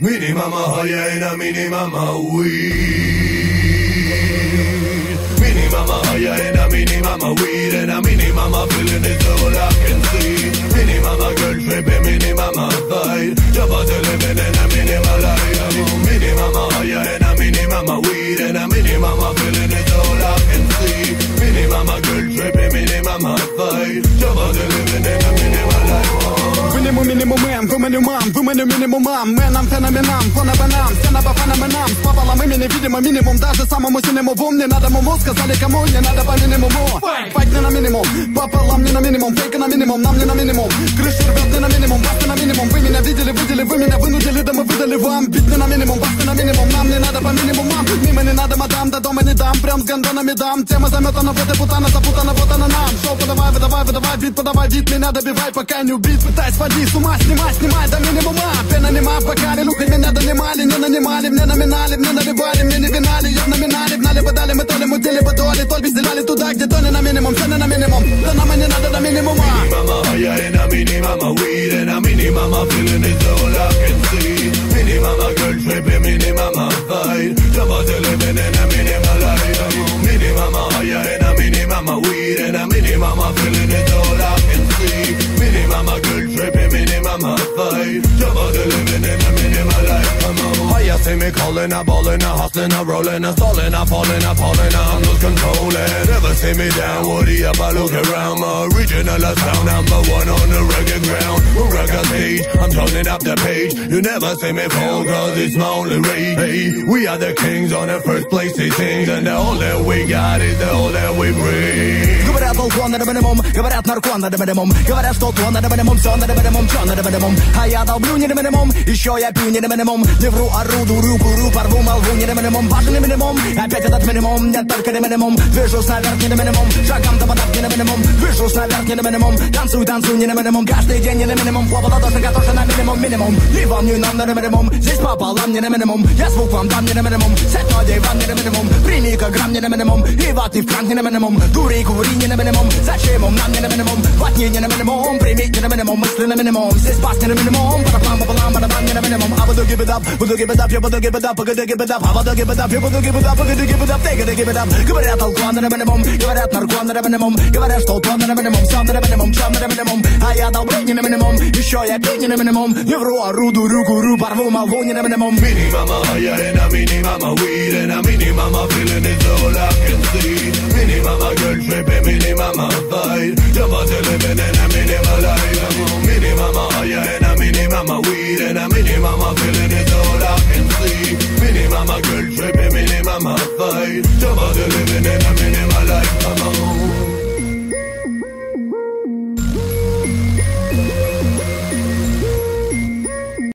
Mini mama higher and a mini mama weed. Mini mama higher and a mini mama weed. And a mini mama feeling is all I can see. Mini mama girl tripping, mini mama fight. Jump out the living in a mini mama life. Mini mama higher and a mini mama weed. And a mini mama feeling is all I can see. Mini mama girl tripping, mini mama fight. Jump out the living in a mini mama life. Минимум м, выманю минимум мам. Мэнам, феноменам, фонобанам, стена по феноменам. С пополам имени, видимо, минимум. Даже самому сильному в ум не надо муму. Сказали кому, не надо по минимуму. Файт не на минимум, пополам не на минимум. Фейка на минимум, нам не на минимум. Крышу рвет не на минимум, вас не на минимум. Вы меня видели, выдели, вы меня вынудили, да мы выдали вам. Бит не на минимум, вас не на минимум. Нам не надо по минимумам. Мимо не надо, мадам, до дома не дам. Прям с гондонами дам. Тема заметана, вот и путана, запутана, вот она нам. Шоу подавай, выдавай, выдавай, бит подавай, бит. Меня добивай, пока не убит. Пытаясь водить с ума, снимай до минимума. Пена нема, бокали, лук, меня донимали. Не нанимали, мне номинали, мне наливали. Мне не винали, я номинали. Гнали бы дали, мы то ли мутили бы доли. То ли безделяли туда, где то не на минимум. Цены на минимум, да нам и не надо до минимума. Mini mama higher and a mini mama weed. And a mini mama feeling is all I can see. Mini mama girl tripping, mini mama fight. Jump out the living in a mini mama life. Mini mama higher and a mini mama weed. And a mini mama feeling is all I can see. Mini mama girl tripping, mini mama fight. Jump out the living in a mini mama life. Come on. You see me calling, a balling, a hustling, a rolling, a stalling, a falling, a falling, I'm lose control. Never see me down, woody up, I look around. My original sound, number one on the reggae ground. Reggae stage, I'm turning up the page. You never see me fall, cause it's my only rage. Hey, we are the kings on the first place they sing. And the all that we got is the all that we bring. Говорят, балкон надо минимум, говорят, наркон надо минимум. Говорят, что то надо минимум, все надо минимум, что надо минимум. А я долблю не на минимум, еще я пью не на минимум. Не вру, ору, дурю, курю, порву, молву не на минимум. Важен не минимум, опять этот минимум, нет только не минимум. Движусь наверх не на минимум, шагом до подав не на минимум. Движусь наверх не на минимум, танцуй, танцуй не на минимум. Каждый день не на минимум, хлопота тоже готовься на минимум, минимум. Не вам, не нам, не на минимум, здесь пополам не на минимум. Я звук вам дам не на минимум, сядь людей вам не на минимум. Прими-ка грамм не на минимум, и ваты в кранк не на минимум. Дури, кури не на минимум, зачем он нам не на минимум. Ватни не на минимум, прими не на минимум, мысли на минимум. Здесь бас не на минимум, параплам, пополам, параплам не на минимум. I буду give it up, буду give it up, я буду give it up, погоди give it up. I буду give it up, я буду give it up, погоди give it up, take it, give it up. Говорят, алкон на минимум, говорят, наркон на минимум. Говорят, что то на минимум, все на минимум, чем на минимум. А я долблю не на минимум, еще я пить не на минимум. Не вру, ору, дурю, курю, порву, молву не на минимум. Mini mama higher and a mini mama weed. And a mini mama feeling is all I can see. Mini mama girl tripping, mini mama fight. Jump out the living in a mini mama life.